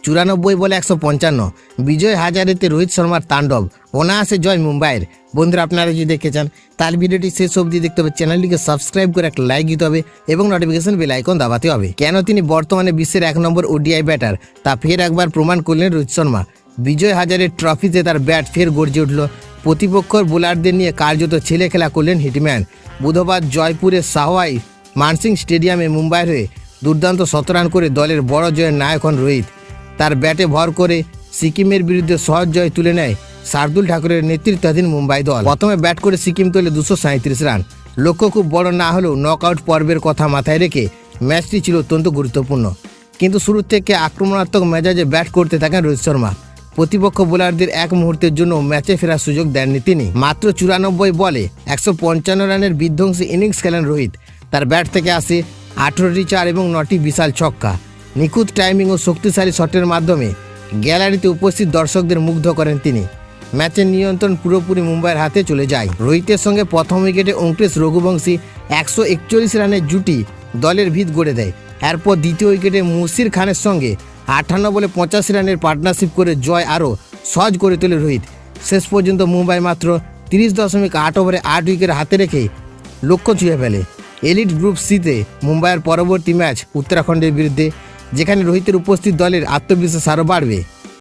94 বলে 155। বিজয় হাজারেতে রোহিত শর্মার তাণ্ডব, অনায়াসে জয় মুম্বাইয়ের। বন্ধুরা, আপনারা যদি দেখতে চান তাহলে ভিডিওটি শেষ অবধি দেখতে হবে, চ্যানেলটিকে সাবস্ক্রাইব করে একটা লাইক দিতে হবে এবং নোটিফিকেশন বেল আইকন দাবাতে হবে। কেন তিনি বর্তমানে বিশ্বের 1 নম্বর ওডিআই ব্যাটার তা ফের একবার প্রমাণ করলেন রোহিত শর্মা। বিজয় হাজারের ট্রফিতে তার ব্যাট ফের গর্জে উঠল। প্রতিপক্ষর বোলারদের নিয়ে কার্যত ছেলে খেলা করলেন হিটম্যান। বুধবার জয়পুরের সাহওয়াই মানসিং স্টেডিয়ামে মুম্বাইয়ের হয়ে দুর্দান্ত 17 রান করে দলের বড় জয়ের নায়ক হন রোহিত। তার ব্যাটে ভর করে সিকিমের বিরুদ্ধে সহজ জয় তুলে নেয় শার্দুল ঠাকুরের নেতৃত্বাধীন মুম্বাই দল। প্রথমে ব্যাট করে সিকিম তোলে 237 রান। লক্ষ্য খুব বড় না হলেও নকআউট পর্বের কথা মাথায় রেখে ম্যাচটি ছিল অত্যন্ত গুরুত্বপূর্ণ। কিন্তু শুরু থেকে আক্রমণাত্মক মেজাজে ব্যাট করতে থাকেন রোহিত শর্মা। প্রতিপক্ষ বোলারদের এক মুহূর্তের জন্য ম্যাচে ফেরার সুযোগ দেননি তিনি। মাত্র 94 বলে 155 রানের বিধ্বংসী ইনিংস খেলেন রোহিত। তার ব্যাট থেকে আসে 18টি 4 এবং 9টি বিশাল ছক্কা। নিখুঁত টাইমিং ও শক্তিশালী শটের মাধ্যমে গ্যালারিতে উপস্থিত দর্শকদের মুগ্ধ করেন তিনি। ম্যাচের নিয়ন্ত্রণ পুরোপুরি মুম্বাইয়ের হাতে চলে যায়। রোহিতের সঙ্গে প্রথম উইকেটে ওঙ্কটেশ রঘুবংশী 141 রানের জুটি দলের ভিত গড়ে দেয়। এরপর দ্বিতীয় উইকেটে মুশির খানের সঙ্গে 58 বলে 85 রানের পার্টনারশিপ করে জয় আরও সহজ করে তোলে রোহিত। শেষ পর্যন্ত মুম্বাই মাত্র 30.8 ওভারে 8 উইকেট হাতে রেখে লক্ষ্য ছুঁয়ে ফেলে। এলিট গ্রুপ সিতে মুম্বাইয়ের পরবর্তী ম্যাচ উত্তরাখণ্ডের বিরুদ্ধে, যেখানে রোহিতের উপস্থিত দলের আত্মবিশ্বাস আরও বাড়বে।